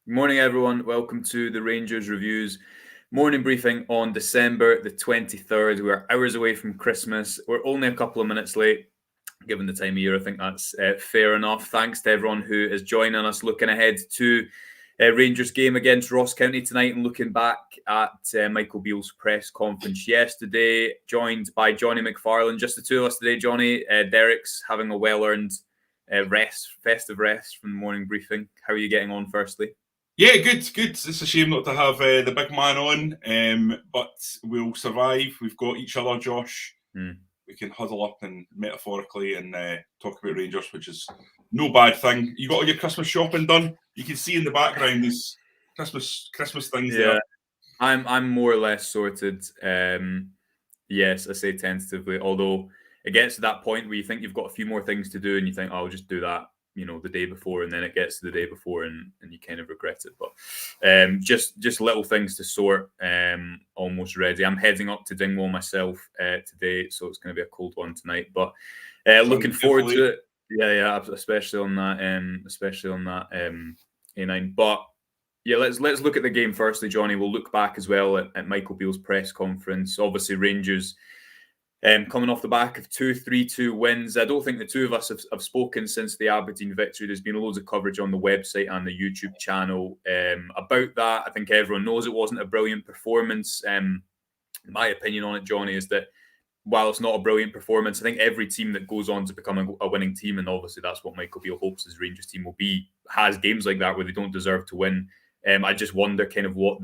Good morning, everyone. Welcome to the Rangers Reviews morning briefing on December the 23rd. We're hours away from Christmas. We're only a couple of minutes late, given the time of year. I think that's fair enough. Thanks to everyone who is joining us, looking ahead to Rangers game against Ross County tonight and looking back at Michael Beale's press conference yesterday. Joined by Jonny McFarlane. Just the two of us today, Jonny. Derek's having a well-earned festive rest from the morning briefing. How are you getting on, firstly? Yeah, good. It's a shame not to have the big man on, but we'll survive. We've got each other, Josh. We can huddle up and metaphorically and talk about Rangers, which is no bad thing. You got all your Christmas shopping done? You can see in the background these Christmas things there. I'm more or less sorted. Yes, I say tentatively, although it gets to that point where you think you've got a few more things to do and you think, oh, I'll just do that, the day before, and then it gets to the day before and you kind of regret it. But just little things to sort, almost ready. I'm heading up to Dingwall myself today, so it's going to be a cold one tonight. But looking forward to it. Yeah, especially on that A9. But yeah, let's look at the game firstly, Jonny. We'll look back as well at Michael Beale's press conference. Obviously, Rangers coming off the back of 2-3-2 wins. I don't think the two of us have spoken since the Aberdeen victory. There's been loads of coverage on the website and the YouTube channel about that. I think everyone knows it wasn't a brilliant performance. My opinion on it, Jonny, is that while it's not a brilliant performance, I think every team that goes on to become a winning team, and obviously that's what Michael Beale hopes his Rangers team will be, has games like that where they don't deserve to win. I just wonder kind of what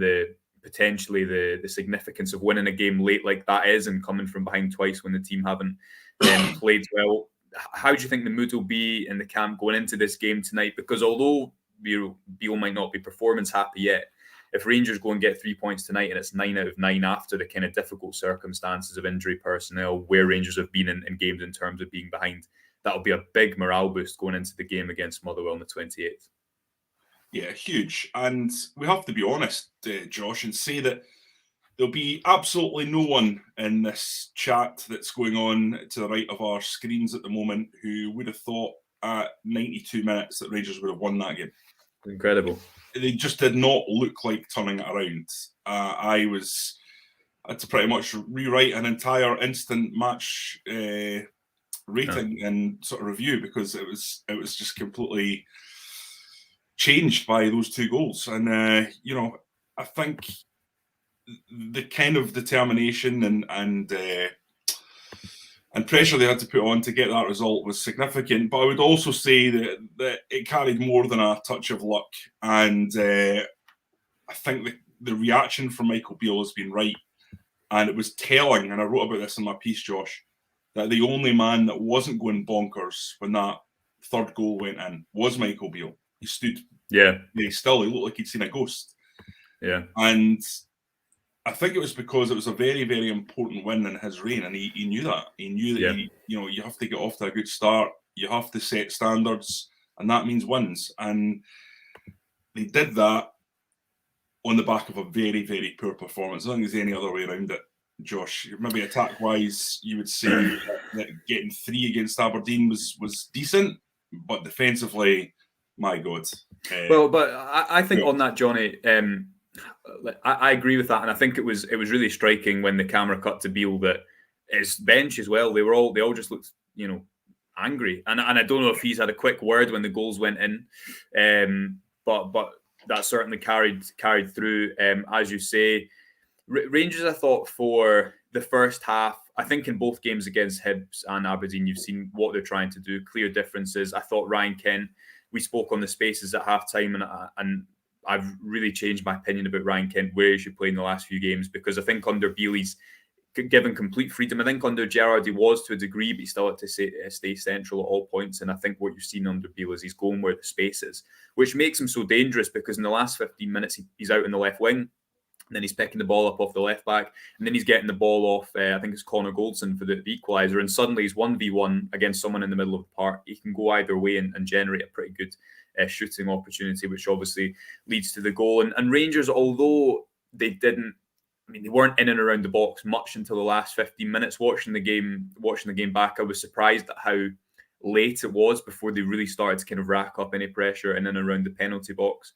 potentially the significance of winning a game late like that is, and coming from behind twice when the team haven't played well. How do you think the mood will be in the camp going into this game tonight? Because although Beale might not be performance happy yet, if Rangers go and get 3 points tonight and it's 9 out of 9 after the kind of difficult circumstances of injury personnel where Rangers have been in games in terms of being behind, that'll be a big morale boost going into the game against Motherwell on the 28th. Yeah, huge. And we have to be honest, Josh, and say that there'll be absolutely no one in this chat that's going on to the right of our screens at the moment who would have thought at 92 minutes that Rangers would have won that game. Incredible. They just did not look like turning it around. I had to pretty much rewrite an entire instant match rating and sort of review because it was just completely changed by those two goals. And I think the kind of determination and pressure they had to put on to get that result was significant. But I would also say that it carried more than a touch of luck. And I think the reaction from Michael Beale has been right. And it was telling, and I wrote about this in my piece, Josh, that the only man that wasn't going bonkers when that third goal went in was Michael Beale. He stood still. He looked like he'd seen a ghost. Yeah. And I think it was because it was a very, very important win in his reign, and he knew that. He knew that you have to get off to a good start. You have to set standards, and that means wins. And they did that on the back of a very, very poor performance. I don't think there's any other way around it, Josh. Maybe attack-wise, you would say that getting 3 against Aberdeen was decent, but defensively, my God. But I think on that, Jonny, I agree with that, and I think it was really striking when the camera cut to Beale that his bench as well. They all just looked angry, and I don't know if he's had a quick word when the goals went in, but that certainly carried through. As you say, Rangers, I thought for the first half, I think in both games against Hibs and Aberdeen, you've seen what they're trying to do. Clear differences. I thought Ryan Kent. We spoke on the spaces at halftime, and I've really changed my opinion about Ryan Kent, where he should play in the last few games, because I think under Beale he's given complete freedom. I think under Gerrard he was to a degree, but he still had to stay central at all points. And I think what you've seen under Beale is he's going where the space is, which makes him so dangerous, because in the last 15 minutes he's out in the left wing, and then he's picking the ball up off the left back, and then he's getting the ball off, I think it's Connor Goldson for the equaliser, and suddenly he's 1v1 against someone in the middle of the park. He can go either way and generate a pretty good shooting opportunity, which obviously leads to the goal. And Rangers, although they weren't in and around the box much until the last 15 minutes. Watching the game back, I was surprised at how late it was before they really started to kind of rack up any pressure in and around the penalty box.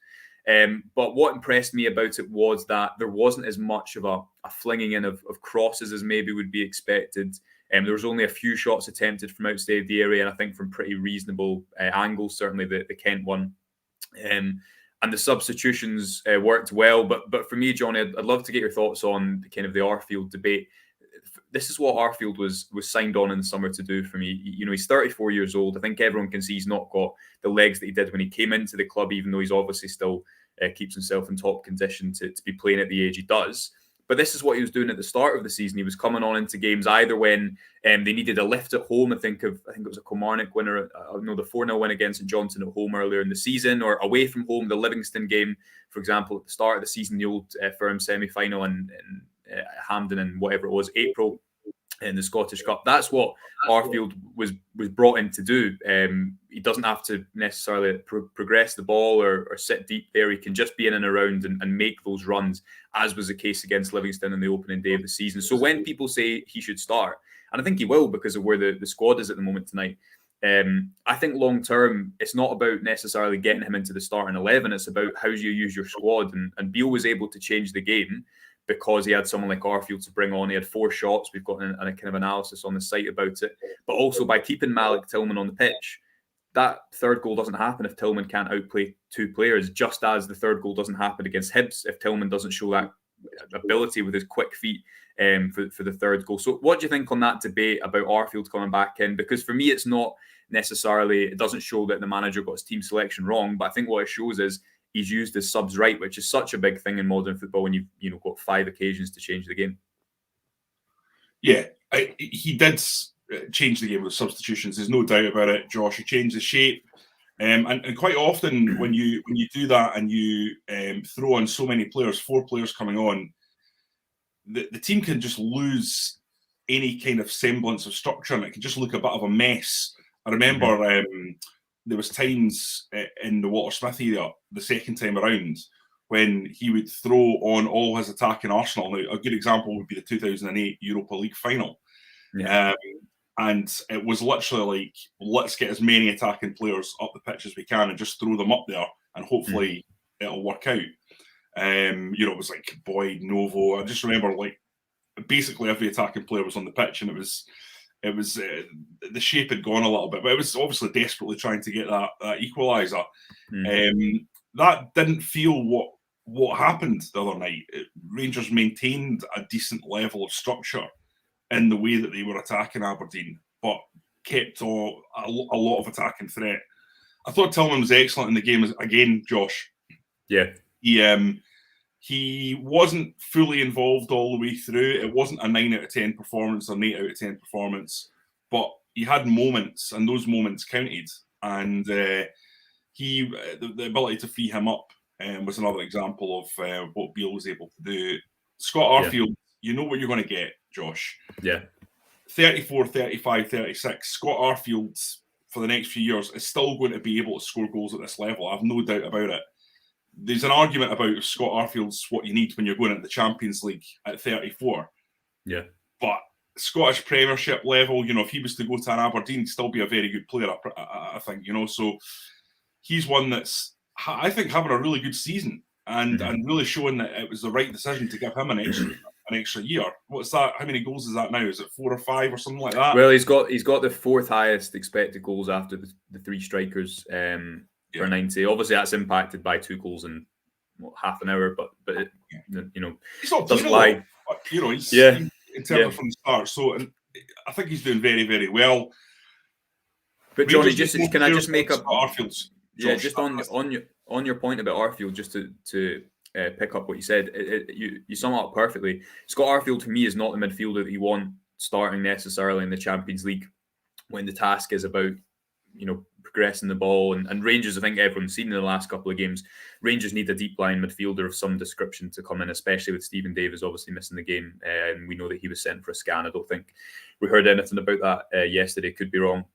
But what impressed me about it was that there wasn't as much of a flinging in of crosses as maybe would be expected. There was only a few shots attempted from outside the area, and I think from pretty reasonable angles, certainly the Kent one. And the substitutions worked well. But for me, Johnny, I'd love to get your thoughts on kind of the Arfield debate. This is what Arfield was signed on in the summer to do for me. You know, he's 34 years old. I think everyone can see he's not got the legs that he did when he came into the club, even though he's obviously still keeps himself in top condition to be playing at the age he does. But this is what he was doing at the start of the season. He was coming on into games either when they needed a lift at home. I think it was a Kilmarnock winner, the 4-0 win against St Johnstone at home earlier in the season, or away from home, the Livingston game, for example, at the start of the season, the Old Firm semi-final in Hampden in whatever it was, April, in the Scottish Cup. That's what Arfield was brought in to do. He doesn't have to necessarily progress the ball or sit deep there. He can just be in and around and make those runs, as was the case against Livingston in the opening day of the season. So when people say he should start, and I think he will because of where the squad is at the moment tonight, I think long term, it's not about necessarily getting him into the starting 11. It's about how you use your squad. And Beale was able to change the game because he had someone like Arfield to bring on. He had 4 shots. We've got a kind of analysis on the site about it. But also by keeping Malik Tillman on the pitch, that third goal doesn't happen if Tillman can't outplay 2 players, just as the third goal doesn't happen against Hibs if Tillman doesn't show that ability with his quick feet for the third goal. So what do you think on that debate about Arfield coming back in? Because for me, it's not necessarily, it doesn't show that the manager got his team selection wrong, but I think what it shows is he's used his subs right, which is such a big thing in modern football when you've got 5 occasions to change the game. Yeah, he did change the game with substitutions. There's no doubt about it, Josh. He changed the shape, and quite often when you do that and you throw on so many players, 4 players coming on, the team can just lose any kind of semblance of structure, and it can just look a bit of a mess. I remember there was times in the Walter Smith area the second time around when he would throw on all his attacking arsenal. Now, a good example would be the 2008 Europa League final. Yeah. And it was literally like, let's get as many attacking players up the pitch as we can and just throw them up there and hopefully it'll work out. It was like Boyd, Novo. I just remember like basically every attacking player was on the pitch, and it was the shape had gone a little bit, but it was obviously desperately trying to get that equaliser. That didn't feel what happened the other night. Rangers maintained a decent level of structure in the way that they were attacking Aberdeen, but kept a lot of attacking threat. I thought Tillman was excellent in the game again, Josh. Yeah. He wasn't fully involved all the way through. It wasn't a 9 out of 10 performance or an 8 out of 10 performance, but he had moments, and those moments counted. And the ability to free him up was another example of what Beale was able to do. Scott Arfield, you know what you're going to get, Josh. Yeah. 34, 35, 36. Scott Arfield, for the next few years, is still going to be able to score goals at this level. I have no doubt about it. There's an argument about if Scott Arfield's what you need when you're going into the Champions League at 34. Yeah. But Scottish Premiership level, if he was to go to an Aberdeen, he'd still be a very good player, I think, So he's one that's, I think, having a really good season and really showing that it was the right decision to give him an extra year. What's that? How many goals is that now? Is it 4 or 5 or something like that? Well, he's got the 4th highest expected goals after the 3 strikers. For 90. Obviously, that's impacted by 2 goals in half an hour, but it, he's not doesn't lie. He's in terms from the start. So, and I think he's doing very, very well. But Johnny, can I just make up Arfield's? Just on your point about Arfield, just to pick up what you said, you sum it up perfectly. Scott Arfield to me is not the midfielder that you want starting necessarily in the Champions League when the task is about progressing the ball, and Rangers, I think everyone's seen in the last couple of games, Rangers need a deep line midfielder of some description to come in, especially with Stephen Davis obviously missing the game, and we know that he was sent for a scan. I don't think we heard anything about that yesterday, could be wrong.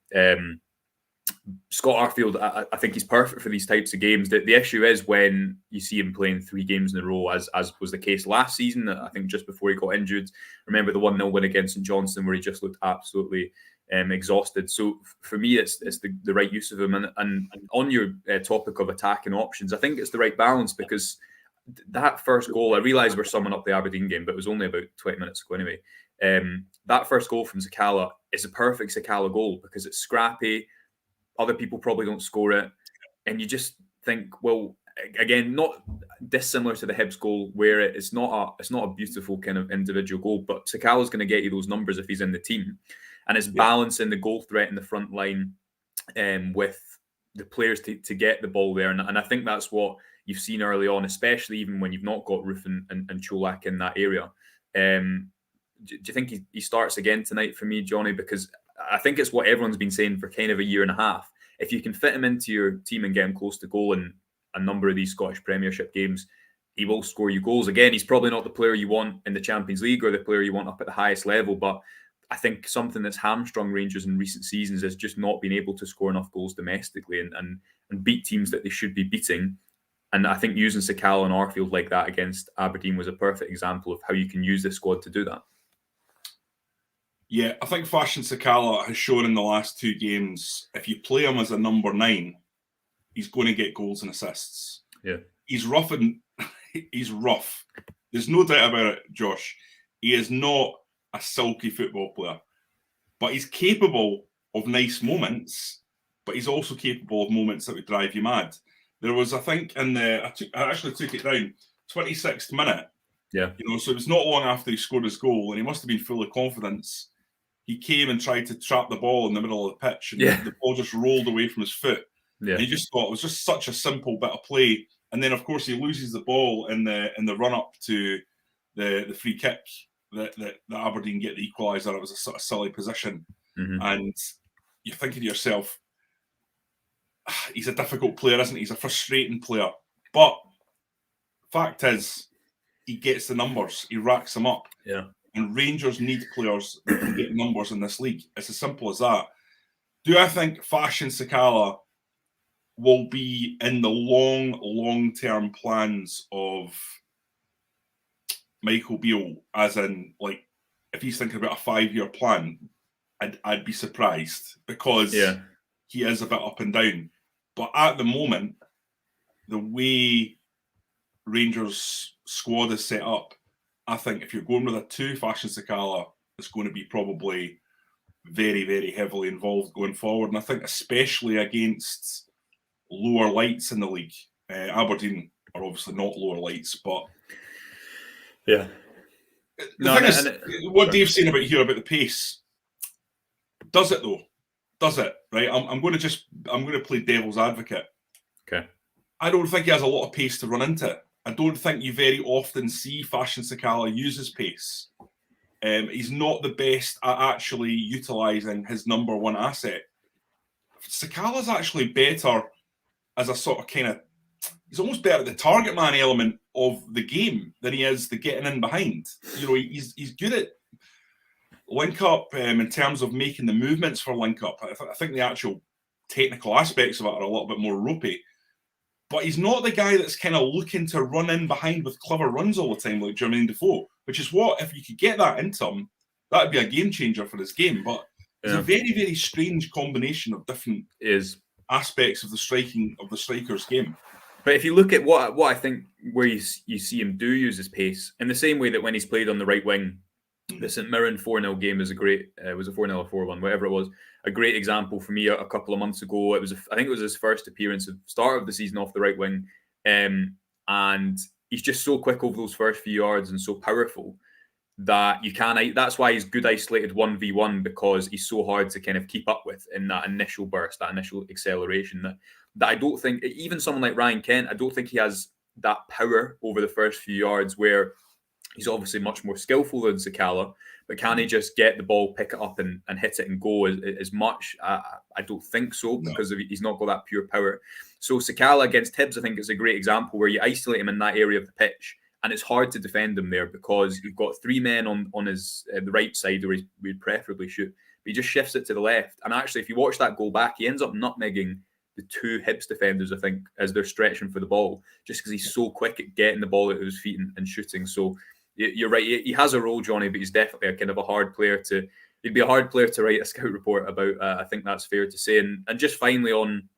Scott Arfield, I think he's perfect for these types of games. The issue is when you see him playing 3 games in a row, as was the case last season, I think just before he got injured. Remember the 1-0 win against St Johnstone where he just looked absolutely exhausted. So for me, it's the right use of him. And on your topic of attacking options, I think it's the right balance, because that first goal, I realise we're summing up the Aberdeen game, but it was only about 20 minutes ago anyway. That first goal from Sakala is a perfect Sakala goal, because it's scrappy. Other people probably don't score it. And you just think, well, again, not dissimilar to the Hibs goal, where it's not a beautiful kind of individual goal, but Sakala's going to get you those numbers if he's in the team. And it's balancing the goal threat in the front line with the players to get the ball there. And I think that's what you've seen early on, especially even when you've not got Roof and Cholak in that area. Do you think he starts again tonight for me, Johnny? Because I think it's what everyone's been saying for kind of a year and a half. If you can fit him into your team and get him close to goal in a number of these Scottish Premiership games, he will score you goals. Again, he's probably not the player you want in the Champions League or the player you want up at the highest level, but I think something that's hamstrung Rangers in recent seasons is just not being able to score enough goals domestically and beat teams that they should be beating. And I think using Sakala and Arfield like that against Aberdeen was a perfect example of how you can use this squad to do that. Yeah, I think Fashion Sakala has shown in the last 2 games, if you play him as a number 9, he's going to get goals and assists. Yeah, he's rough and he's rough. There's no doubt about it, Josh. He is not a silky football player, but he's capable of nice moments. But he's also capable of moments that would drive you mad. There was, I think, I actually took it down, 26th minute. Yeah, so it was not long after he scored his goal, and he must have been full of confidence. He came and tried to trap the ball in the middle of the pitch, and the ball just rolled away from his foot. Yeah. And he just thought it was just such a simple bit of play. And then, of course, he loses the ball in the run up to the free kick that Aberdeen get the equaliser. It was a sort of silly position, and you're thinking to yourself, he's a difficult player, isn't he? He's a frustrating player. But fact is, he gets the numbers. He racks them up. Yeah. And Rangers need players that can get numbers in this league. It's as simple as that. Do I think Fashion Sakala will be in the long-term plans of Michael Beale, as in, like, if he's thinking about a 5-year plan, I'd be surprised, because he is a bit up and down. But at the moment, the way Rangers' squad is set up, I think if you're going with a 2, Fashion Sakala is going to be probably very, very heavily involved going forward. And I think especially against lower lights in the league. Aberdeen are obviously not lower lights, but the thing is, what Dave's saying about the pace, does it though? Does it? Right? I'm going to play devil's advocate. Okay. I don't think he has a lot of pace to run into. I don't think you very often see Fashion Sakala use his pace. He's not the best at actually utilising his number 1 asset. Sakala's actually better as a sort of he's almost better at the target man element of the game than he is the getting in behind. He's good at link up in terms of making the movements for link up. I think the actual technical aspects of it are a little bit more ropey. But he's not the guy that's kind of looking to run in behind with clever runs all the time like Jermaine Defoe, which is what, if you could get that into him, that would be a game changer for his game. But it's a very, very strange combination of different aspects of the striker's game. But if you look at what I think, where you see him do use his pace, in the same way that when he's played on the right wing, the St Mirren 4-0 game is a great, was a 4-0 or 4-1, whatever it was, a great example for me a couple of months ago. I think it was his first appearance at the start of the season off the right wing. And he's just so quick over those first few yards and so powerful that that's why he's good isolated 1v1, because he's so hard to kind of keep up with in that initial burst, that initial acceleration that I don't think, even someone like Ryan Kent, I don't think he has that power over the first few yards, where he's obviously much more skillful than Sakala, but can he just get the ball, pick it up and hit it and go as much? I don't think so, because he's not got that pure power. So Sakala against Hibs, I think, is a great example where you isolate him in that area of the pitch, and it's hard to defend him there because you've got 3 men on his the right side where we'd preferably shoot, but he just shifts it to the left. And actually, if you watch that goal back, he ends up nutmegging the 2 Hibs defenders, I think, as they're stretching for the ball, just because he's so quick at getting the ball out of his feet and shooting. So you're right, he has a role, Johnny, but he's definitely a kind of a hard player to he'd be a hard player to write a scout report about. I think that's fair to say. And just finally on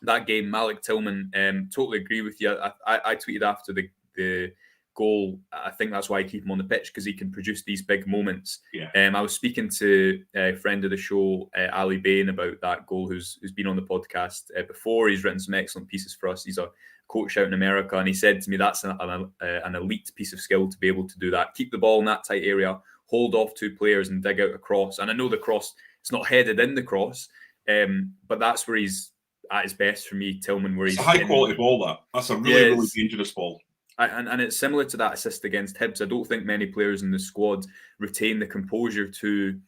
that game, Malik Tillman, totally agree with you. I tweeted after the goal. I think that's why I keep him on the pitch, because he can produce these big moments. Yeah. I was speaking to a friend of the show, Ali Bain, about that goal, who's been on the podcast before. He's written some excellent pieces for us. He's a coach out in America, and he said to me that's an elite piece of skill to be able to do that. Keep the ball in that tight area, hold off two players, and dig out a cross. And I know the cross, it's not headed in the cross, but that's where he's at his best for me, Tillman. Where it's he's a high quality ball. That's a really dangerous ball. And it's similar to that assist against Hibs. I don't think many players in the squad retain the composure to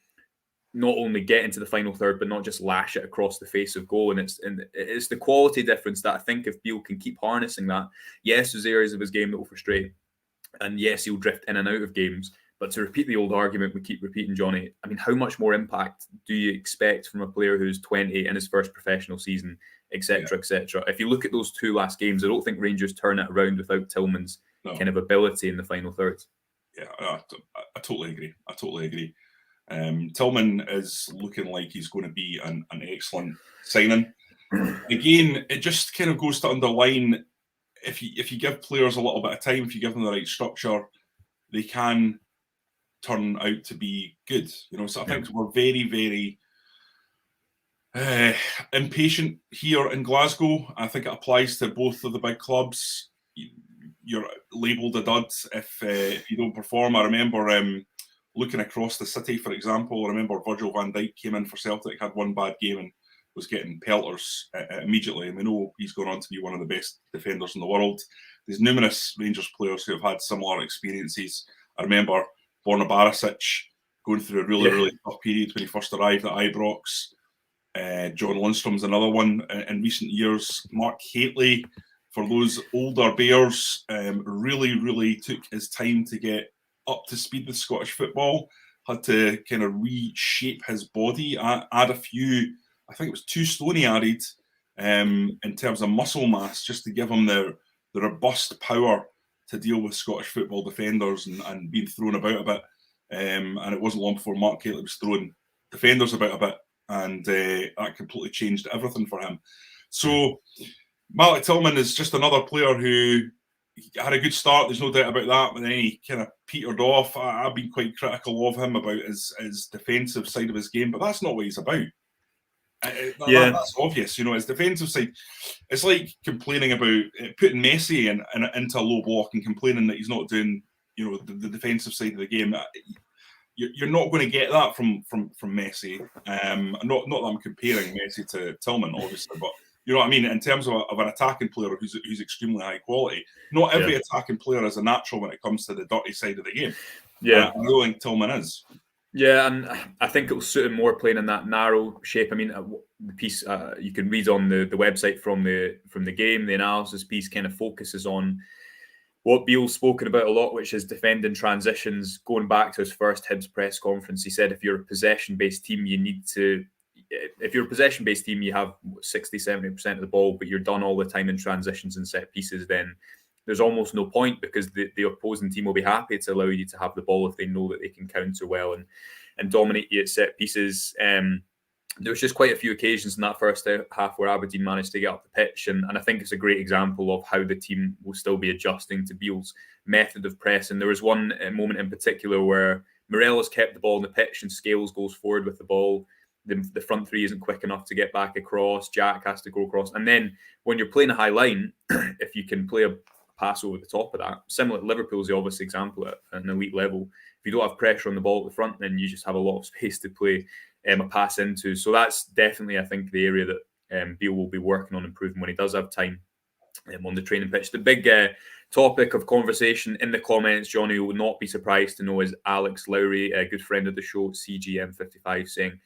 not only get into the final third, but not just lash it across the face of goal. And it's the quality difference that I think if Beale can keep harnessing that, yes, there's areas of his game that will frustrate, and yes, he'll drift in and out of games. But to repeat the old argument we keep repeating, Johnny, I mean, how much more impact do you expect from a player who's 20 in his first professional season, etc., etc.? If you look at those two last games, I don't think Rangers turn it around without Tillman's kind of ability in the final third. Yeah, I totally agree. Tillman is looking like he's going to be an excellent signing. Again, it just kind of goes to underline, if you give players a little bit of time, if you give them the right structure, they can turn out to be good. So I think we're very, very impatient here in Glasgow. I think it applies to both of the big clubs. You're labelled a dud if you don't perform. I remember looking across the city, for example. I remember Virgil van Dijk came in for Celtic, had one bad game and was getting pelters immediately. And we know he's gone on to be one of the best defenders in the world. There's numerous Rangers players who have had similar experiences. I remember Borna Barisic going through a really tough period when he first arrived at Ibrox. John Lundstrom's another one in recent years. Mark Hateley, for those older Bears, really took his time to get up to speed with Scottish football. Had to kind of reshape his body, add a few, I think it was 2 stone he added in terms of muscle mass, just to give him the robust power to deal with Scottish football defenders and being thrown about a bit. And it wasn't long before Mark Hateley was throwing defenders about a bit, and that completely changed everything for him. So Malik Tillman is just another player who had a good start, there's no doubt about that, but then he kind of petered off. I've been quite critical of him about his defensive side of his game, but that's not what he's about. That's obvious. His defensive side, it's like complaining about putting Messi into a low block and complaining that he's not doing the defensive side of the game. You're not going to get that from Messi. Not that I'm comparing Messi to Tillman, obviously, but you know what I mean, in terms of an attacking player who's extremely high quality. Not every attacking player is a natural when it comes to the dirty side of the game. I don't think Tillman is. Yeah, and I think it'll suit him more playing in that narrow shape. I mean, the piece you can read on the website from the game. The analysis piece kind of focuses on what Beale's spoken about a lot, which is defending transitions. Going back to his first Hibs press conference, he said if you're a possession-based team, if you're a possession-based team, you have 60-70% of the ball, but you're done all the time in transitions and set pieces, then there's almost no point, because the opposing team will be happy to allow you to have the ball if they know that they can counter well and dominate you at set pieces. There was just quite a few occasions in that first half where Aberdeen managed to get up the pitch, and I think it's a great example of how the team will still be adjusting to Beale's method of pressing. There was one moment in particular where Morelos kept the ball on the pitch and Scales goes forward with the ball. The front three isn't quick enough to get back across. Jack has to go across. And then when you're playing a high line, if you can play a pass over the top of that, similar to Liverpool's the obvious example at an elite level, if you don't have pressure on the ball at the front, then you just have a lot of space to play a pass into. So that's definitely, I think, the area that Beale will be working on improving when he does have time on the training pitch. The big topic of conversation in the comments, Johnny, will not be surprised to know, is Alex Lowry, a good friend of the show, CGM55, saying,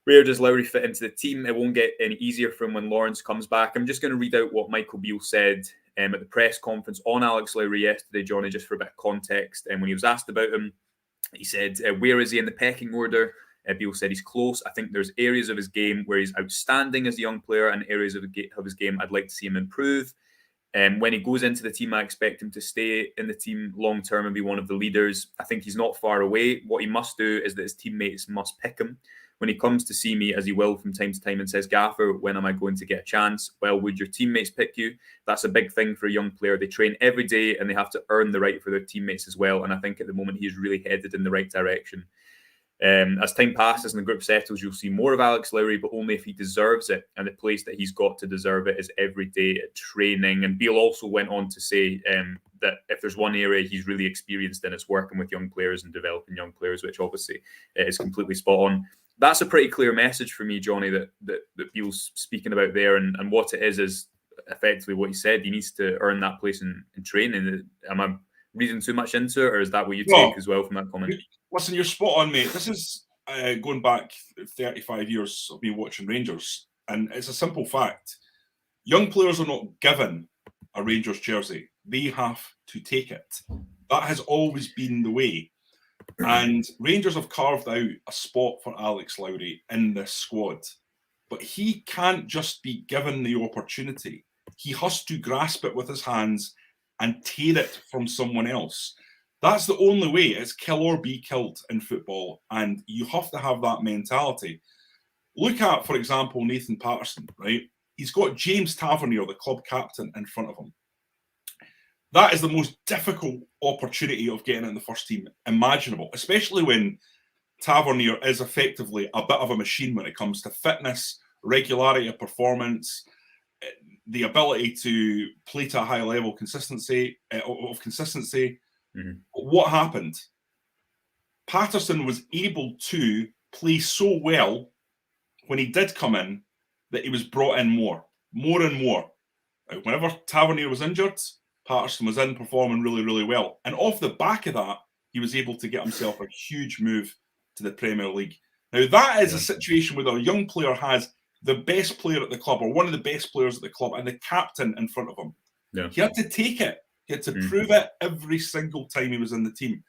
where does Lowry fit into the team? It won't get any easier for him when Lawrence comes back. I'm just going to read out what Michael Beale said at the press conference on Alex Lowry yesterday, Johnny, just for a bit of context. And when he was asked about him, he said, where is he in the pecking order? Beale said he's close. I think there's areas of his game where he's outstanding as a young player and areas of his game I'd like to see him improve. When he goes into the team, I expect him to stay in the team long term and be one of the leaders. I think he's not far away. What he must do is that his teammates must pick him. When he comes to see me, as he will from time to time, and says, Gaffer, when am I going to get a chance? Well, would your teammates pick you? That's a big thing for a young player. They train every day and they have to earn the right for their teammates as well. And I think at the moment he's really headed in the right direction. As time passes and the group settles, you'll see more of Alex Lowry, but only if he deserves it. And the place that he's got to deserve it is every day at training. And Beale also went on to say that if there's one area he's really experienced in, it's working with young players and developing young players, which obviously is completely spot on. That's a pretty clear message for me, Jonny, that Beale's speaking about there. And what it is effectively what he said. He needs to earn that place in training. Am I reading too much into it, or is that what you take as well from that comment? Listen, you're spot on, mate. This is going back 35 years of me watching Rangers, and it's a simple fact. Young players are not given a Rangers jersey. They have to take it. That has always been the way. And Rangers have carved out a spot for Alex Lowry in this squad. But he can't just be given the opportunity. He has to grasp it with his hands and tear it from someone else. That's the only way. It's kill or be killed in football. And you have to have that mentality. Look at, for example, Nathan Patterson, right? He's got James Tavernier, the club captain, in front of him. That is the most difficult opportunity of getting in the first team imaginable, especially when Tavernier is effectively a bit of a machine when it comes to fitness, regularity of performance, the ability to play to a high level of consistency. Mm-hmm. What happened? Patterson was able to play so well when he did come in that he was brought in more and more. Whenever Tavernier was injured, Patterson was in performing really, really well. And off the back of that, he was able to get himself a huge move to the Premier League. Now, that is a situation where a young player has the best player at the club, or one of the best players at the club, and the captain in front of him. Yeah. He had to take it. He had to prove it every single time he was in the team.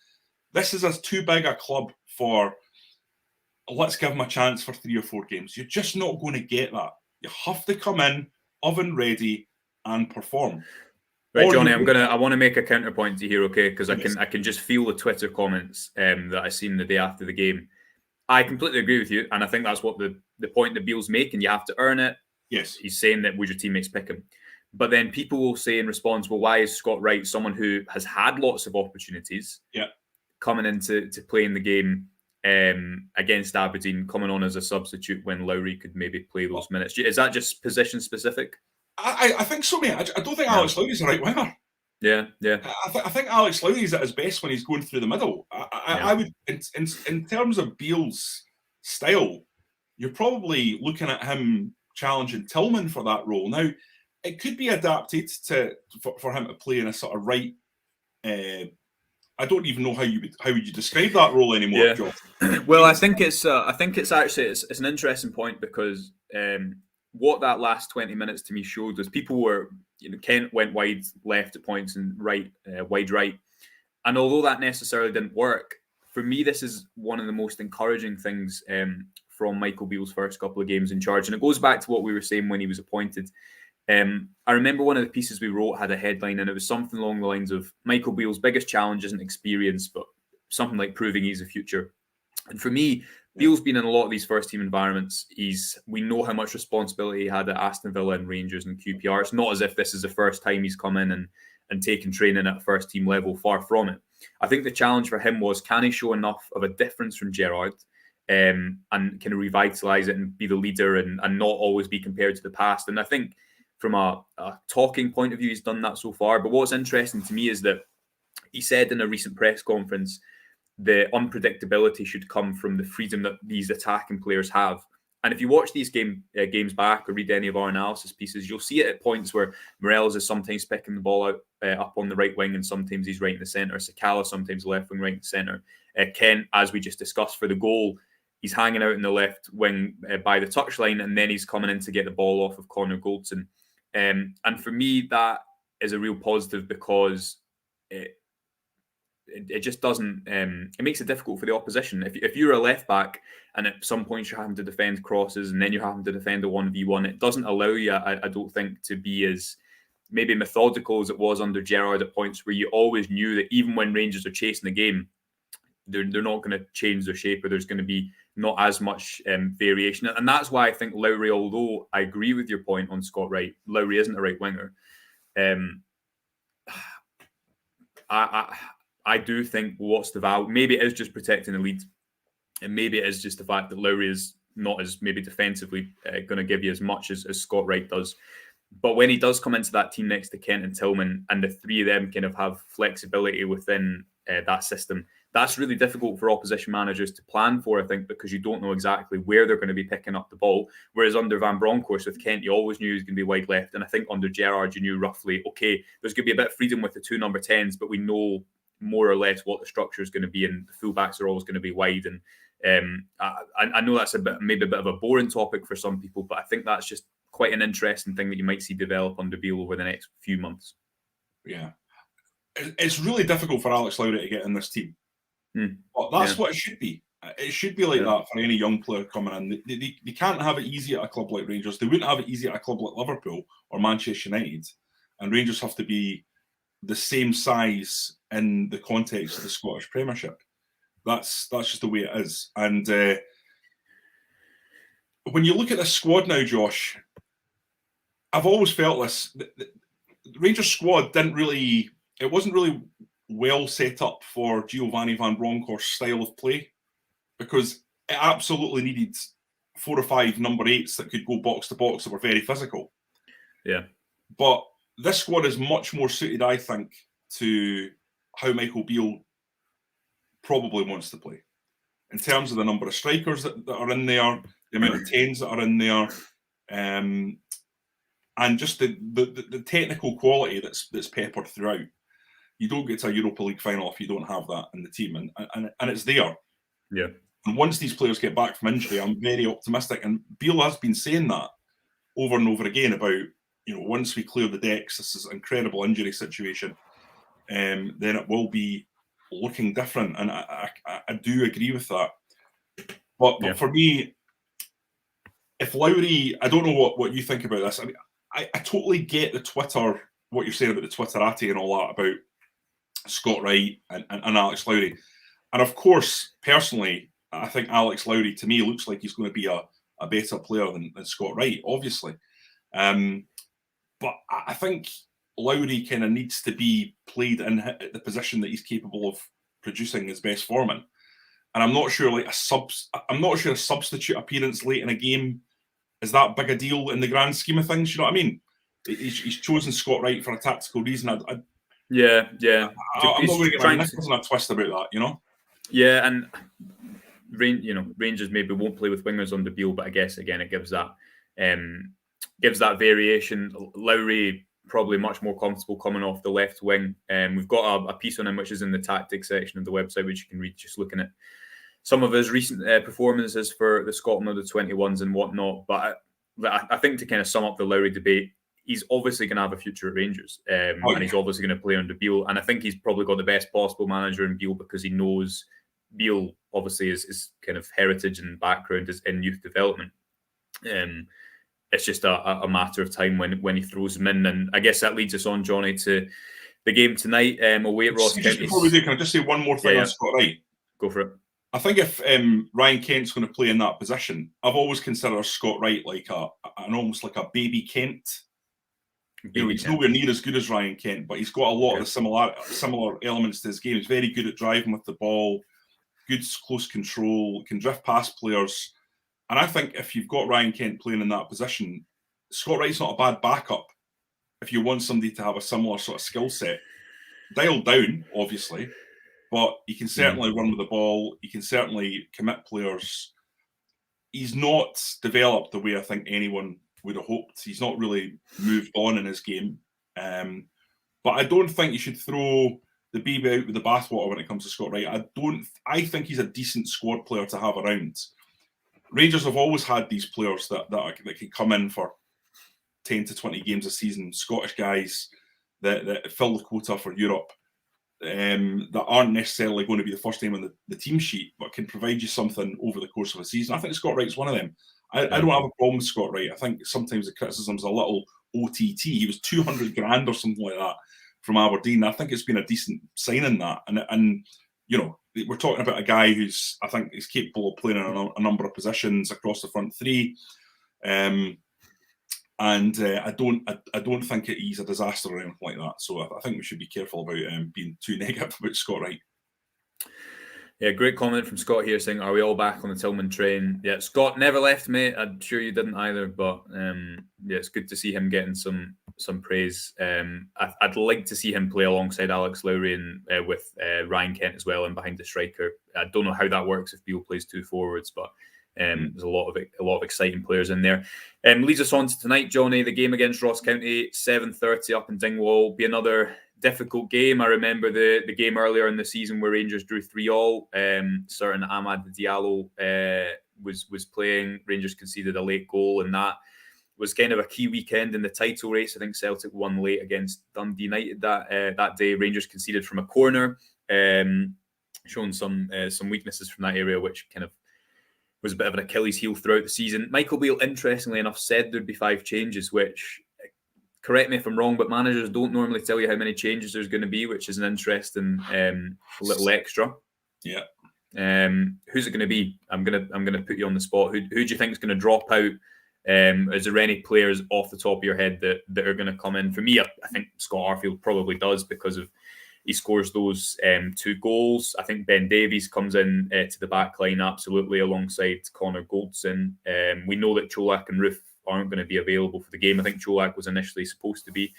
This is too big a club for, let's give him a chance for 3 or 4 games. You're just not going to get that. You have to come in, oven ready, and perform. Right, Jonny, I want to make a counterpoint to here, okay? Because I can just feel the Twitter comments that I seen the day after the game. I completely agree with you, and I think that's what the point that Beale's making. You have to earn it. Yes. He's saying that would your teammates pick him. But then people will say in response, well, why is Scott Wright, someone who has had lots of opportunities, coming into playing the game against Aberdeen, coming on as a substitute when Lowry could maybe play those minutes? Is that just position specific? I think so, mate. I don't think Alex Lowry's a right winger. Yeah. I think Alex Lowry's at his best when he's going through the middle. I would, in terms of Beale's style, you're probably looking at him challenging Tillman for that role. Now, it could be adapted for him to play in a sort of right. I don't even know how would you describe that role anymore, Josh. Well, I think it's actually an interesting point because what that last 20 minutes to me showed was people were, Kent went wide left at points and wide right. And although that necessarily didn't work, for me, this is one of the most encouraging things from Michael Beale's first couple of games in charge. And it goes back to what we were saying when he was appointed. I remember one of the pieces we wrote had a headline, and it was something along the lines of Michael Beale's biggest challenge isn't experience, but something like proving he's a future. And for me, Beale's been in a lot of these first-team environments. We know how much responsibility he had at Aston Villa and Rangers and QPR. It's not as if this is the first time he's come in and taken training at first-team level. Far from it. I think the challenge for him was, can he show enough of a difference from Gerrard and can he revitalise it and be the leader and not always be compared to the past? And I think from a talking point of view, he's done that so far. But what's interesting to me is that he said in a recent press conference the unpredictability should come from the freedom that these attacking players have. And if you watch these games back or read any of our analysis pieces, you'll see it at points where Morelos is sometimes picking the ball out up on the right wing and sometimes he's right in the centre. Sakala sometimes left wing, right in the centre. Kent, as we just discussed for the goal, he's hanging out in the left wing by the touchline and then he's coming in to get the ball off of Connor Goldson. And for me, that is a real positive because it just doesn't. It makes it difficult for the opposition. If you're a left back and at some point you're having to defend crosses and then you're having to defend a 1v1, it doesn't allow you, I don't think, to be as maybe methodical as it was under Gerrard at points, where you always knew that even when Rangers are chasing the game, they're not going to change their shape, or there's going to be not as much variation. And that's why I think Lowry, although I agree with your point on Scott Wright, Lowry isn't a right winger. I do think what's the value? Maybe it is just protecting the lead, and maybe it is just the fact that Lowry is not as maybe defensively going to give you as much as Scott Wright does. But when he does come into that team next to Kent and Tillman, and the three of them kind of have flexibility within that system, that's really difficult for opposition managers to plan for, I think, because you don't know exactly where they're going to be picking up the ball. Whereas under Van Bronckhorst with Kent, you always knew he was going to be wide left. And I think under Gerrard, you knew roughly, okay, there's going to be a bit of freedom with the two number 10s, but we know more or less what the structure is going to be, and the fullbacks are always going to be wide. And I know that's maybe a bit of a boring topic for some people, but I think that's just quite an interesting thing that you might see develop under Beale over the next few months. Yeah. It's really difficult for Alex Lowry to get in this team. But that's what it should be. It should be like that for any young player coming in. They can't have it easy at a club like Rangers. They wouldn't have it easy at a club like Liverpool or Manchester United. And Rangers have to be the same size in the context of the Scottish Premiership. That's just the way it is. And when you look at this squad now, Josh, I've always felt this. The Rangers squad wasn't really well set up for Giovanni Van Bronckhorst's style of play, because it absolutely needed 4 or 5 number 8s that could go box to box that were very physical. Yeah. But this squad is much more suited, I think, to how Michael Beale probably wants to play, in terms of the number of strikers that are in there, the amount of 10s that are in there, and just the technical quality that's peppered throughout. You don't get to a Europa League final if you don't have that in the team, and it's there. Yeah. And once these players get back from injury, I'm very optimistic. And Beale has been saying that over and over again about, once we clear the decks, this is an incredible injury situation, then it will be looking different. And I do agree with that. But for me, if Lowry, I don't know what you think about this. I mean, I totally get what you're saying about the Twitterati and all that about Scott Wright and Alex Lowry. And of course, personally, I think Alex Lowry, to me, looks like he's going to be a better player than Scott Wright, obviously. But I think Lowry kind of needs to be played in the position that he's capable of producing his best form in. And I'm not sure a substitute appearance late in a game is that big a deal in the grand scheme of things. You know what I mean? He's chosen Scott Wright for a tactical reason. I'm not going to get my knickers in a twist about that, Yeah, and Rangers maybe won't play with wingers under Beale, but I guess again it gives that variation. Lowry probably much more comfortable coming off the left wing. We've got a piece on him which is in the tactics section of the website, which you can read just looking at some of his recent performances for the Scotland under 21s and whatnot. But I think to kind of sum up the Lowry debate, he's obviously going to have a future at Rangers, and he's obviously going to play under Beale. And I think he's probably got the best possible manager in Beale, because he knows Beale obviously is kind of heritage and background is in youth development. It's just a matter of time when he throws him in. And I guess that leads us on, Jonny, to the game tonight away at Ross County. Before we do, can I just say one more thing on Scott Wright? Go for it. I think if Ryan Kent's going to play in that position, I've always considered Scott Wright like almost like a baby Kent. He's nowhere near as good as Ryan Kent, but he's got a lot of the similar elements to his game. He's very good at driving with the ball, good close control, can drift past players. And I think if you've got Ryan Kent playing in that position, Scott Wright's not a bad backup if you want somebody to have a similar sort of skill set. Dialed down, obviously, but he can certainly run with the ball. He can certainly commit players. He's not developed the way I think anyone would have hoped. He's not really moved on in his game. But I don't think you should throw the baby out with the bathwater when it comes to Scott Wright. I think he's a decent squad player to have around. Rangers have always had these players that can come in for 10 to 20 games a season, Scottish guys that fill the quota for Europe, that aren't necessarily going to be the first name on the team sheet, but can provide you something over the course of a season. I think Scott Wright's one of them. I don't have a problem with Scott Wright. I think sometimes the criticism's a little OTT. He was 200 grand or something like that from Aberdeen. I think it's been a decent signing, that, and you know, we're talking about a guy who's, I think, is capable of playing in a number of positions across the front three. And I don't think he's a disaster or anything like that. So I think we should be careful about being too negative about Scott Wright. Yeah, great comment from Scott here saying, "Are we all back on the Tillman train?" Yeah, Scott never left, mate. I'm sure you didn't either, but yeah, it's good to see him getting some praise. I'd like to see him play alongside Alex Lowry and with Ryan Kent as well, and behind the striker. I don't know how that works if Beale plays two forwards, but there's a lot of exciting players in there. Leads us on to tonight, Johnny. The game against Ross County, 7:30 up in Dingwall. Be another difficult game. I remember the game earlier in the season where Rangers drew 3-3. Certain Amad Diallo was playing. Rangers conceded a late goal, and that was kind of a key weekend in the title race. I think Celtic won late against Dundee United that day. Rangers conceded from a corner, showing some weaknesses from that area, which kind of was a bit of an Achilles heel throughout the season. Michael Beale, interestingly enough, said there'd be 5 changes, which, correct me if I'm wrong, but managers don't normally tell you how many changes there's going to be, which is an interesting little extra. Yeah. Who's it going to be? I'm gonna put you on the spot. Who do you think is going to drop out? Is there any players off the top of your head that are going to come in? For me, I think Scott Arfield probably does, because of he scores those 2 goals. I think Ben Davies comes in to the back line absolutely alongside Connor Goldson. We know that Cholak and Roof aren't going to be available for the game. I think Cholak was initially supposed to be.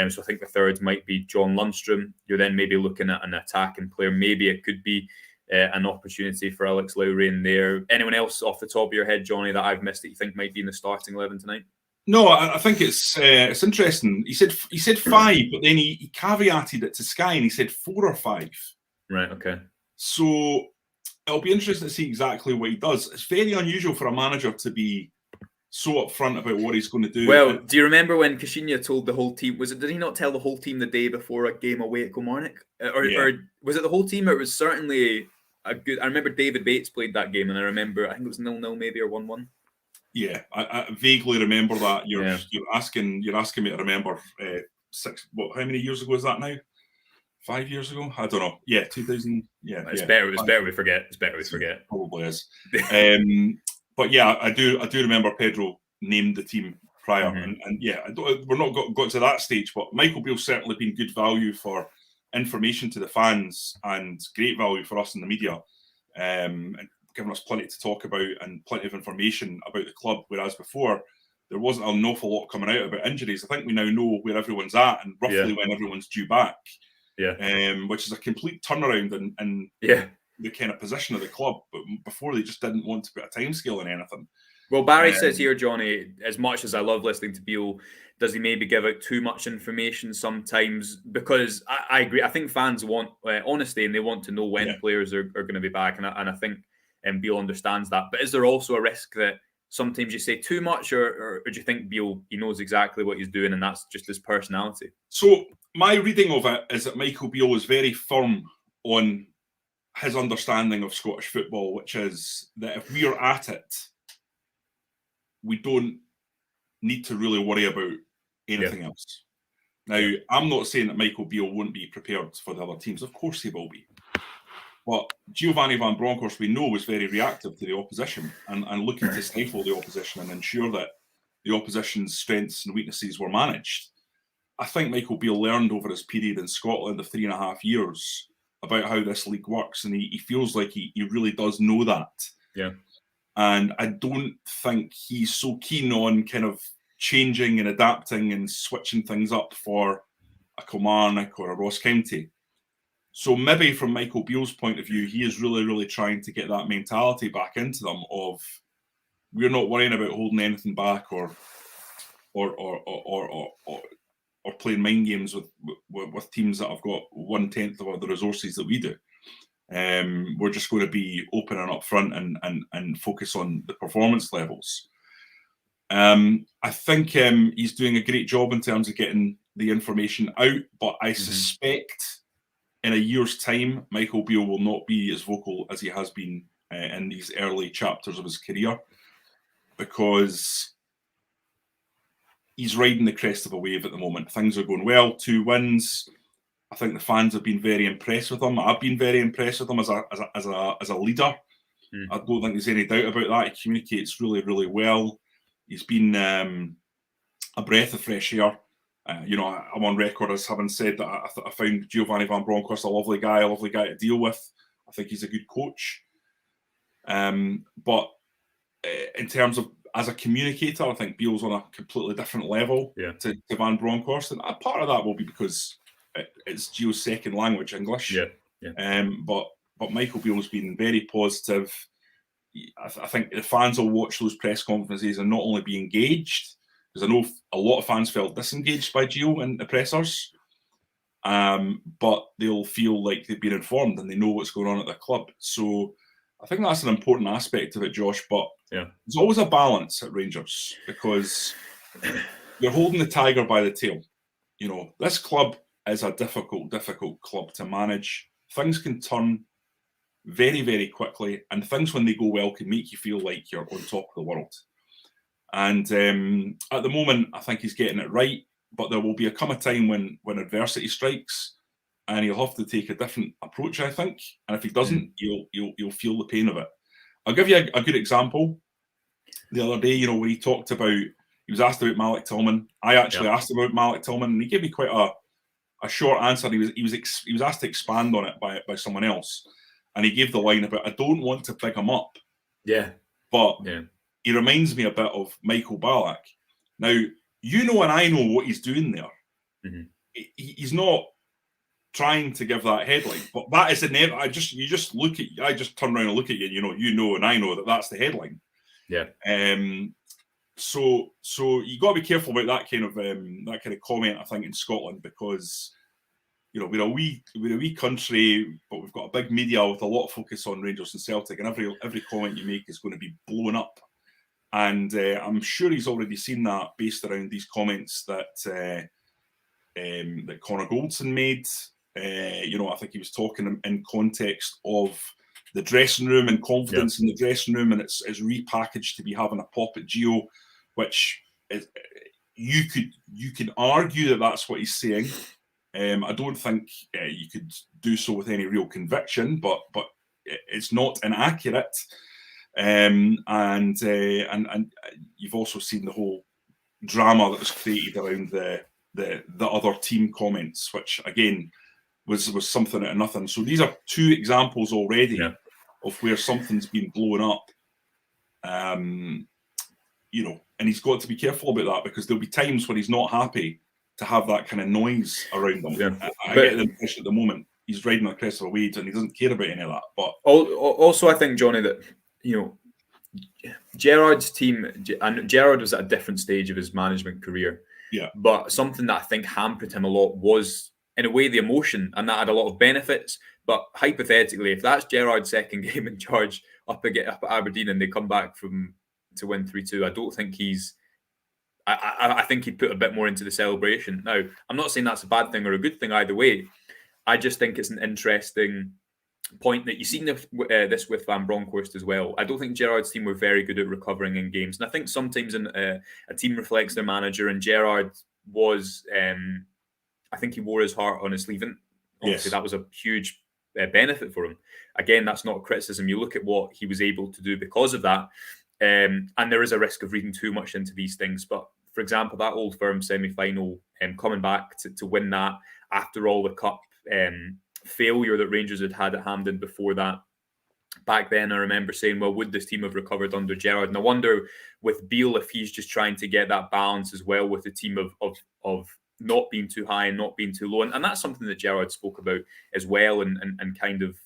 So I think the third might be John Lundstrom. You're then maybe looking at an attacking player. Maybe it could be an opportunity for Alex Lowry in there. Anyone else off the top of your head, Johnny, that I've missed that you think might be in the starting 11 tonight? No, I think it's interesting. He said 5, but then he caveated it to Sky and he said 4 or 5. Right. Okay. So it'll be interesting to see exactly what he does. It's very unusual for a manager to be so upfront about what he's going to do. Well, do you remember when Kashinya told the whole team? Did he not tell the whole team the day before a game away at Kilmarnock, or was it the whole team? Or it was certainly a good. I remember David Bates played that game, and I think it was 0-0 maybe, or 1-1. Yeah, I vaguely remember that. You're asking me to remember 6. What? How many years ago is that now? 5 years ago? I don't know. Yeah, 2000. Yeah, it's better. It's better we forget. It's better we forget. Probably is. But yeah, I do remember Pedro named the team prior, and yeah, we're not got to that stage. But Michael Beale's certainly been good value for information to the fans and great value for us in the media, and giving us plenty to talk about and plenty of information about the club. Whereas before, there wasn't an awful lot coming out about injuries. I think we now know where everyone's at and roughly when everyone's due back. Yeah, which is a complete turnaround in the kind of position of the club. But before, they just didn't want to put a timescale on anything. Well, Barry says here, Johnny, as much as I love listening to Beale, does he maybe give out too much information sometimes? Because I agree. I think fans want honesty, and they want to know when players are going to be back. And I think Beale understands that. But is there also a risk that sometimes you say too much, or do you think Beale, he knows exactly what he's doing and that's just his personality? So my reading of it is that Michael Beale is very firm on his understanding of Scottish football, which is that if we are at it, we don't need to really worry about anything else. Now, I'm not saying that Michael Beale won't be prepared for the other teams. Of course he will be. But Giovanni van Bronckhorst, we know, was very reactive to the opposition and looking to stifle the opposition and ensure that the opposition's strengths and weaknesses were managed. I think Michael Beale learned over his period in Scotland of 3.5 years about how this league works, and he feels like he really does know that. Yeah. And I don't think he's so keen on kind of changing and adapting and switching things up for a Kilmarnock or a Ross County. So maybe from Michael Beale's point of view, he is really, really trying to get that mentality back into them of we're not worrying about holding anything back or playing mind games with teams that have got 1/10 of the resources that we do. We're just going to be open and upfront and focus on the performance levels. I think he's doing a great job in terms of getting the information out, but I suspect in a year's time, Michael Beale will not be as vocal as he has been in these early chapters of his career, because he's riding the crest of a wave at the moment. Things are going well. 2 wins. I think the fans have been very impressed with him. I've been very impressed with him as a leader. I don't think there's any doubt about that. He communicates really, really well. He's been a breath of fresh air. I'm on record as having said that I found Giovanni Van Bronckhorst a lovely guy to deal with. I think he's a good coach. But in terms of as a communicator, I think Beale's on a completely different level to Van Bronckhorst. And a part of that will be because it's Gio's second language, English. But Michael Beale's been very positive. I think the fans will watch those press conferences and not only be engaged, because I know a lot of fans felt disengaged by Gio in the pressers, but they'll feel like they've been informed and they know what's going on at the club. So I think that's an important aspect of it, Josh. But there's always a balance at Rangers because you're holding the tiger by the tail. This club is a difficult club to manage. Things can turn very, very quickly, and things when they go well can make you feel like you're on top of the world. And at the moment, I think he's getting it right, but there will come a time when adversity strikes, and he'll have to take a different approach, I think. And if he doesn't, you'll feel the pain of it. I'll give you a good example. The other day, where he talked about, he was asked about Malik Tillman. I actually asked him about Malik Tillman, and he gave me quite a short answer. He was asked to expand on it by someone else, and he gave the line about, I don't want to pick him up. But he reminds me a bit of Michael Ballack. Now, and I know what he's doing there. He's not trying to give that headline, but that is I just turn around and look at you, and I know that that's the headline. So you got to be careful about that kind of comment, I think, in Scotland, because we're a wee country, but we've got a big media with a lot of focus on Rangers and Celtic, and every comment you make is going to be blown up. And I'm sure he's already seen that based around these comments that Connor Goldson made. I think he was talking in context of the dressing room and confidence in the dressing room, and it's repackaged to be having a pop at Gio, which is, you can argue that that's what he's saying. I don't think you could do so with any real conviction, but it's not inaccurate. And you've also seen the whole drama that was created around the other team comments, which again was something out of nothing. So these are 2 examples already of where something's been blown up. And he's got to be careful about that, because there'll be times when he's not happy to have that kind of noise around him. I get the impression at the moment he's riding on the crest of a wave and he doesn't care about any of that. But also, I think, Johnny, that Gerrard's team, and Gerrard was at a different stage of his management career. But something that I think hampered him a lot was, in a way, the emotion, and that had a lot of benefits. But hypothetically, if that's Gerrard's second game in charge up at Aberdeen and they come back to win 3-2, I don't think I think he'd put a bit more into the celebration. Now, I'm not saying that's a bad thing or a good thing either way. I just think it's an interesting point that you've seen this with Van Bronckhorst as well. I don't think Gerrard's team were very good at recovering in games. And I think sometimes a team reflects their manager, and Gerrard was, I think he wore his heart on his sleeve. And obviously that was a huge benefit for him. Again, that's not a criticism. You look at what he was able to do because of that. And there is a risk of reading too much into these things. But for example, that Old Firm semi-final, coming back to win that after all the cup failure that Rangers had at Hampden before that. Back then, I remember saying, well, would this team have recovered under Gerrard? And I wonder with Beale if he's just trying to get that balance as well with the team of not being too high and not being too low. And that's something that Gerrard spoke about as well and kind of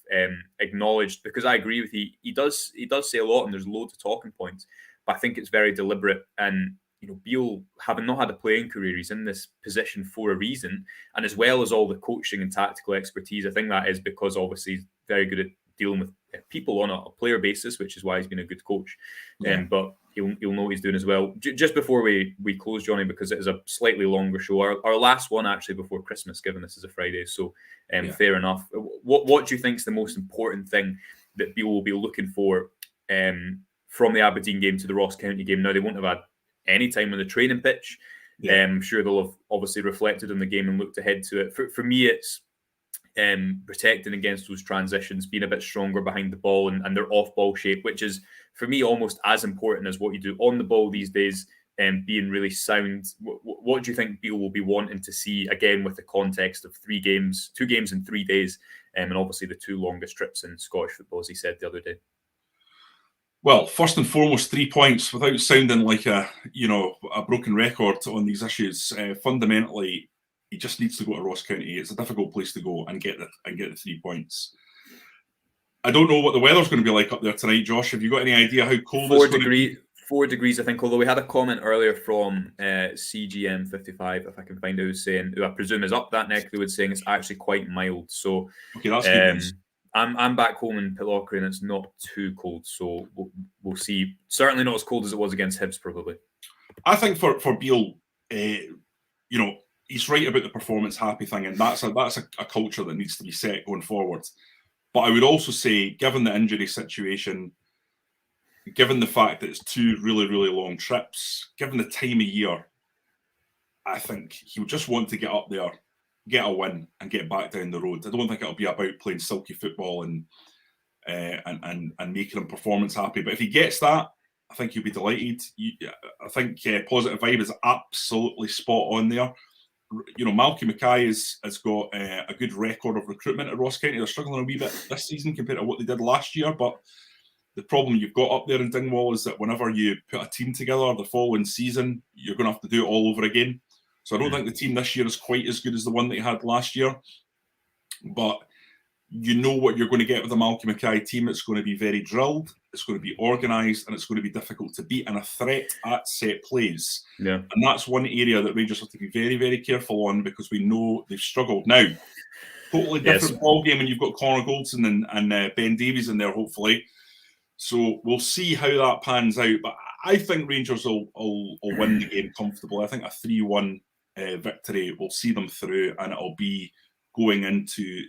acknowledged, because I agree with you. He does say a lot and there's loads of talking points, but I think it's very deliberate. And Beale, having not had a playing career, he's in this position for a reason. And as well as all the coaching and tactical expertise, I think that is because obviously he's very good at dealing with people on a player basis, which is why he's been a good coach. But he'll know what he's doing as well. Just before we close, Johnny, because it is a slightly longer show, our last one actually before Christmas, given this is a Friday, so fair enough. What do you think is the most important thing that Beale will be looking for from the Aberdeen game to the Ross County game? Now, they won't have had any time on the training pitch, I'm sure they'll have obviously reflected on the game and looked ahead to it. For me, it's protecting against those transitions, being a bit stronger behind the ball and their off-ball shape, which is, for me, almost as important as what you do on the ball these days, being really sound. What do you think Beale will be wanting to see, again, with the context of 2 games in 3 days, and obviously the 2 longest trips in Scottish football, as he said the other day? Well, first and foremost, 3 points, without sounding like a broken record on these issues. Fundamentally, he just needs to go to Ross County. It's a difficult place to go and get the 3 points. I don't know what the weather's going to be like up there tonight, Josh. Have you got any idea how cold it's going to be? 4 degrees, I think. Although we had a comment earlier from CGM55, if I can find out who I presume is up that neck of the woods, saying it's actually quite mild. So okay, that's good news. I'm back home in Pitlochry and it's not too cold, so we'll see. Certainly not as cold as it was against Hibs, probably. I think for Beale, he's right about the performance happy thing, and that's a culture that needs to be set going forward. But I would also say, given the injury situation, given the fact that it's 2 really, really long trips, given the time of year, I think he'll just want to get up there, get a win, and get back down the road. I don't think it'll be about playing silky football and making him performance happy. But if he gets that, I think he'll be delighted. I think Positive Vibe is absolutely spot on there. Malky Mackay has got a good record of recruitment at Ross County. They're struggling a wee bit this season compared to what they did last year, but the problem you've got up there in Dingwall is that whenever you put a team together the following season, you're going to have to do it all over again. So I don't think the team this year is quite as good as the one that you had last year. But you know what you're going to get with the Malky Mackay team. It's going to be very drilled, it's going to be organised, and it's going to be difficult to beat, and a threat at set plays. Yeah. And that's one area that Rangers have to be very, very careful on, because we know they've struggled. Now, totally different ball game when you've got Connor Goldson and Ben Davies in there, hopefully. So we'll see how that pans out. But I think Rangers will win the game comfortably. I think a 3-1 victory will see them through, and it'll be going into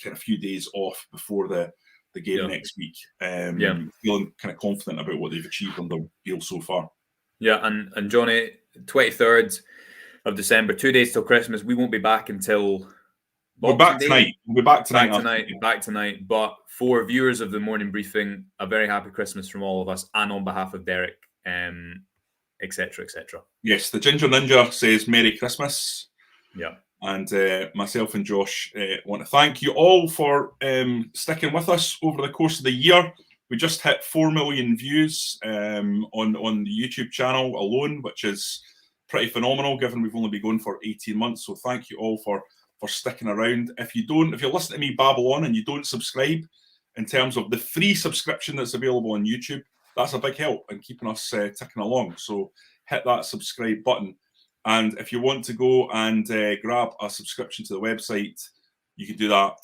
kind of few days off before the game next week. Feeling kind of confident about what they've achieved under Beale so far. Yeah, and Jonny, 23rd of December, 2 days till Christmas. We won't be back until we're back tonight. We'll be back tonight. Back tonight. But for viewers of the morning briefing, a very happy Christmas from all of us, and on behalf of Derek, etc., etc. Yes, the Ginger Ninja says Merry Christmas. Yeah. And myself and Josh want to thank you all for sticking with us over the course of the year. We just hit 4 million views on the YouTube channel alone, which is pretty phenomenal, given we've only been going for 18 months. So thank you all for sticking around. If you're listening to me babble on and you don't subscribe, in terms of the free subscription that's available on YouTube, that's a big help in keeping us ticking along. So hit that subscribe button. And if you want to go and grab a subscription to the website, you can do that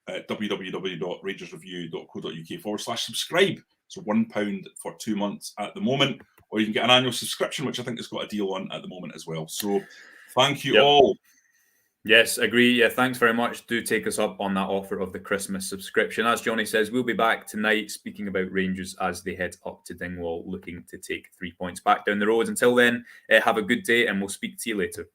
at www.rangersreview.co.uk/subscribe. So £1 for 2 months at the moment, or you can get an annual subscription, which I think has got a deal on at the moment as well. So thank you all. Yes, agree. Yeah, thanks very much. Do take us up on that offer of the Christmas subscription. As Jonny says, we'll be back tonight speaking about Rangers as they head up to Dingwall, looking to take 3 points back down the road. Until then, have a good day, and we'll speak to you later.